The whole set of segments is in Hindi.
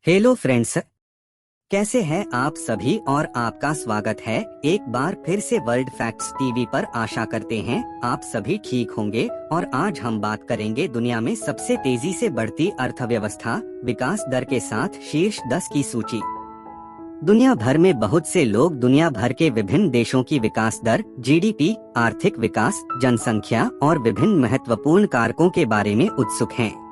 हेलो फ्रेंड्स, कैसे हैं आप सभी और आपका स्वागत है एक बार फिर से वर्ल्ड फैक्ट्स टीवी पर। आशा करते हैं आप सभी ठीक होंगे और आज हम बात करेंगे दुनिया में सबसे तेजी से बढ़ती अर्थव्यवस्था विकास दर के साथ शीर्ष 10 की सूची। दुनिया भर में बहुत से लोग दुनिया भर के विभिन्न देशों की विकास दर, जीडीपी, आर्थिक विकास, जनसंख्या और विभिन्न महत्वपूर्ण कारकों के बारे में उत्सुक हैं।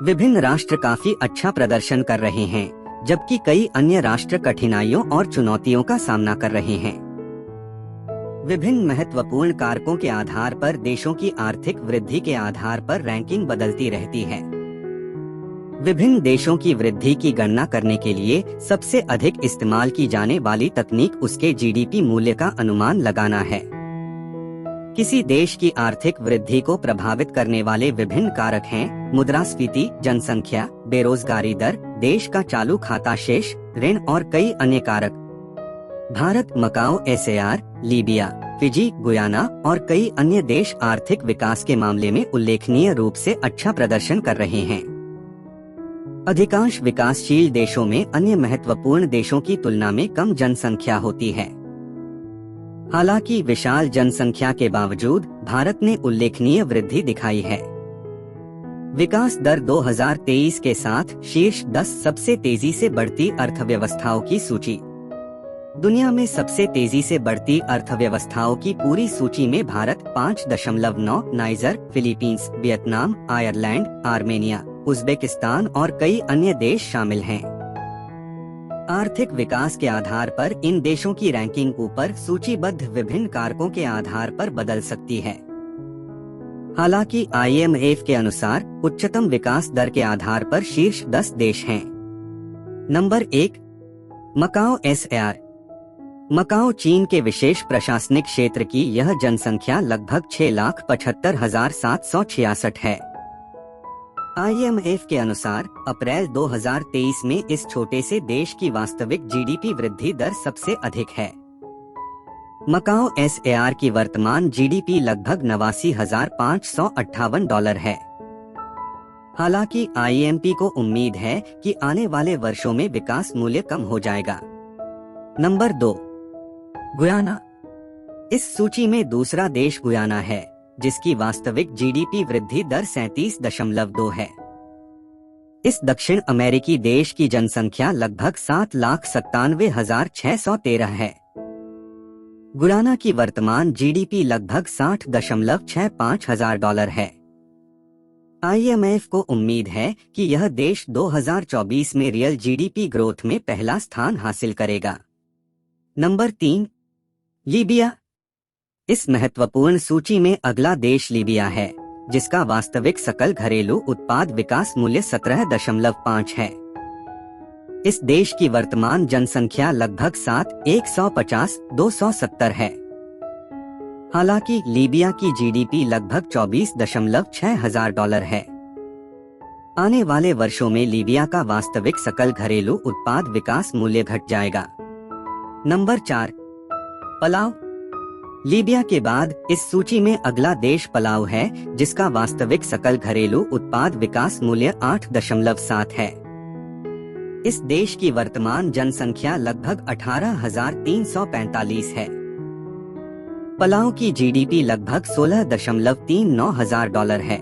विभिन्न राष्ट्र काफी अच्छा प्रदर्शन कर रहे हैं, जबकि कई अन्य राष्ट्र कठिनाइयों और चुनौतियों का सामना कर रहे हैं। विभिन्न महत्वपूर्ण कारकों के आधार पर देशों की आर्थिक वृद्धि के आधार पर रैंकिंग बदलती रहती है। विभिन्न देशों की वृद्धि की गणना करने के लिए सबसे अधिक इस्तेमाल की जाने वाली तकनीक उसके जीडीपी मूल्य का अनुमान लगाना है। किसी देश की आर्थिक वृद्धि को प्रभावित करने वाले विभिन्न कारक हैं: मुद्रास्फीति, जनसंख्या, बेरोजगारी दर, देश का चालू खाता शेष, ऋण और कई अन्य कारक। Bharat, Macau, SAR, Libya, Fiji, Guyana और कई अन्य देश आर्थिक विकास के मामले में उल्लेखनीय रूप से अच्छा प्रदर्शन कर रहे हैं। अधिकांश विकासशील देशों में अन्य महत्वपूर्ण देशों की तुलना में कम जनसंख्या होती है। हालांकि विशाल जनसंख्या के बावजूद भारत ने उल्लेखनीय वृद्धि दिखाई है। विकास दर 2023 के साथ शीर्ष 10 सबसे तेजी से बढ़ती अर्थव्यवस्थाओं की सूची। दुनिया में सबसे तेजी से बढ़ती अर्थव्यवस्थाओं की पूरी सूची में Bharat 5.9, niger, Philippines, Vietnam, Ireland, Armenia, Uzbekistan और कई अन्य देश शामिल हैं। आर्थिक विकास के आधार पर इन देशों की रैंकिंग ऊपर सूचीबद्ध विभिन्न कारकों के आधार पर बदल सकती है। हालांकि IMF के अनुसार उच्चतम विकास दर के आधार पर शीर्ष 10 देश हैं। Number 1, Macau, SAR. मकाओ चीन के विशेष प्रशासनिक क्षेत्र की यह जनसंख्या लगभग 6,75,766 है। IMF के अनुसार अप्रैल 2023 में इस छोटे से देश की वास्तविक जीडीपी वृद्धि दर सबसे अधिक है। मकाओ एसएआर की वर्तमान जीडीपी लगभग $89,558 है। हालांकि IMF को उम्मीद है कि आने वाले वर्षों में विकास मूल्य कम हो जाएगा। Number 2, Guyana. इस सूची में दूसरा देश गुयाना है, जिसकी वास्तविक जीडीपी वृद्धि दर 37.2 है। इस दक्षिण अमेरिकी देश की जनसंख्या लगभग 7,97,613 है। गुयाना की वर्तमान जीडीपी लगभग $60.65 हजार है। IMF को उम्मीद है कि यह देश 2024 में रियल जीडीपी ग्रोथ में पहला स्थान हासिल करेगा। Number 3, Libya. इस महत्वपूर्ण सूची में अगला देश लीबिया है, जिसका वास्तविक सकल घरेलू उत्पाद विकास मूल्य 17.5 है। इस देश की वर्तमान जनसंख्या लगभग 7,150,270 है। हालांकि लीबिया की जीडीपी लगभग $24.6 हजार है। आने वाले वर्षों में लीबिया का वास्तविक सकल घरेलू उत्पाद विकास मूल्य घट जाएगा। नंबर 4, पलाव। लीबिया के बाद इस सूची में अगला देश पलाव है, जिसका वास्तविक सकल घरेलू उत्पाद विकास मूल्य 8.7 है। इस देश की वर्तमान जनसंख्या लगभग 18,345 है। पलाव की जीडीपी लगभग $16.39 हजार है।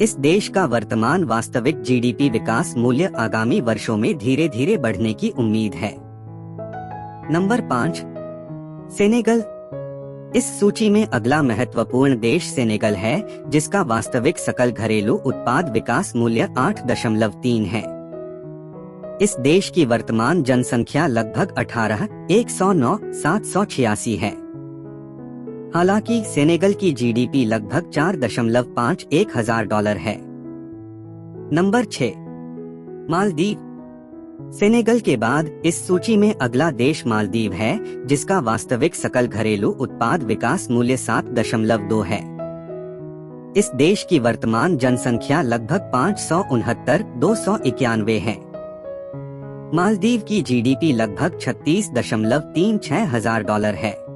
इस देश का वर्तमान वास्तविक जीडीपी विकास मूल्य आगामी वर्षों में धीरे धीरे बढ़ने की उम्मीद है। Number 5, Senegal. इस सूची में अगला महत्वपूर्ण देश सेनेगल है, जिसका वास्तविक सकल घरेलू उत्पाद विकास मूल्य 8.3 है। इस देश की वर्तमान जनसंख्या लगभग 18,109,786 है। हालांकि सेनेगल की जीडीपी लगभग $4.51 हजार है। नंबर 6, मालदीव। सेनेगल के बाद इस सूची में अगला देश मालदीव है, जिसका वास्तविक सकल घरेलू उत्पाद विकास मूल्य 7.2 है। इस देश की वर्तमान जनसंख्या लगभग 569,291 है। मालदीव की जीडीपी लगभग $36.36 हजार है।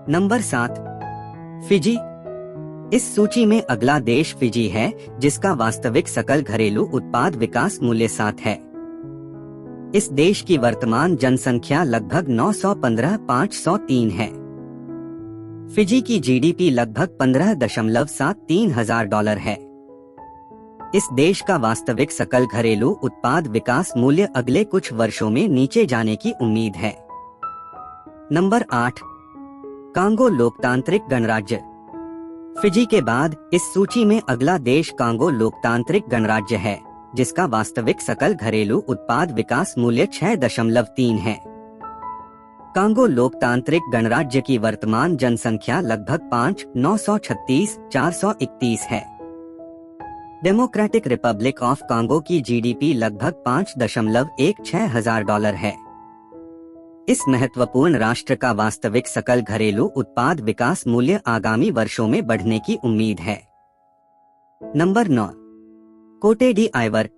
Number 7, Fiji. इस सूची में अगला देश फिजी है, जिसका वास्तविक सकल घरेलू उत्पाद विकास मूल्य 7 है। इस देश की वर्तमान जनसंख्या लगभग 915,503 है। फिजी की जीडीपी लगभग $15.73 है। इस देश का वास्तविक सकल घरेलू उत्पाद विकास मूल्य अगले कुछ वर्षों में नीचे जाने की उम्मीद है। नंबर 8, कांगो लोकतांत्रिक गणराज्य। फिजी के बाद इस सूची में अगला देश कांगो लोकतांत्रिक गणराज्य है, जिसका वास्तविक सकल घरेलू उत्पाद विकास मूल्य 6.3 है। कांगो लोकतांत्रिक गणराज्य की वर्तमान जनसंख्या लगभग 5,936,431 है। डेमोक्रेटिक रिपब्लिक ऑफ कांगो की जीडीपी लगभग $5.16 है। इस महत्वपूर्ण राष्ट्र का वास्तविक सकल घरेलू उत्पाद विकास मूल्य आगामी वर्षों में बढ़ने की उम्मीद है। नंबर 9, कोटे डी आइवर।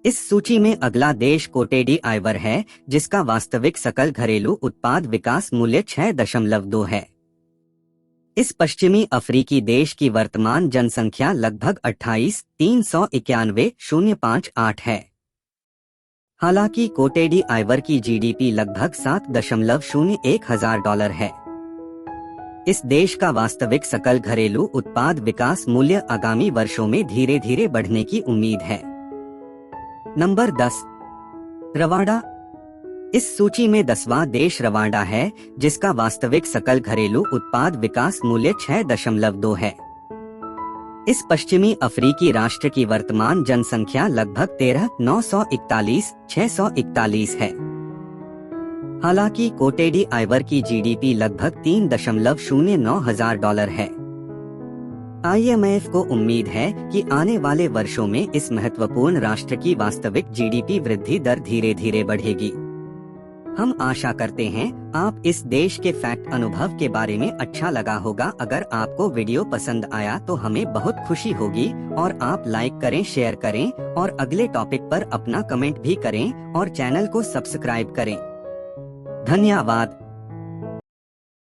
इस सूची में अगला देश कोटे डी आइवर है, जिसका वास्तविक सकल घरेलू उत्पाद विकास मूल्य 6.2 है। इस पश्चिमी अफ्रीकी देश की वर्तमान जनसंख्या लगभग 28,391,058 है। हालांकि कोटे डी आइवर की जीडीपी लगभग $7.01 है। इस देश का वास्तविक सकल घरेलू उत्पाद विकास मूल्य आगामी वर्षों में धीरे धीरे बढ़ने की उम्मीद है। Number 10, Rwanda. इस सूची में 10वां देश रवांडा है, जिसका वास्तविक सकल घरेलू उत्पाद विकास मूल्य 6.2 है। इस पश्चिमी अफ्रीकी राष्ट्र की वर्तमान जनसंख्या लगभग 13,941,641 है। हालांकि कोटे डी आइवर की जीडीपी लगभग $3.09 है। IMF को उम्मीद है कि आने वाले वर्षों में इस महत्वपूर्ण राष्ट्र की वास्तविक जीडीपी वृद्धि दर धीरे धीरे बढ़ेगी। हम आशा करते हैं आप इस देश के फैक्ट अनुभव के बारे में अच्छा लगा होगा। अगर आपको वीडियो पसंद आया तो हमें बहुत खुशी होगी और आप लाइक करें, शेयर करें और अगले टॉपिक पर अपना कमेंट भी करें और चैनल को सब्सक्राइब करें। धन्यवाद।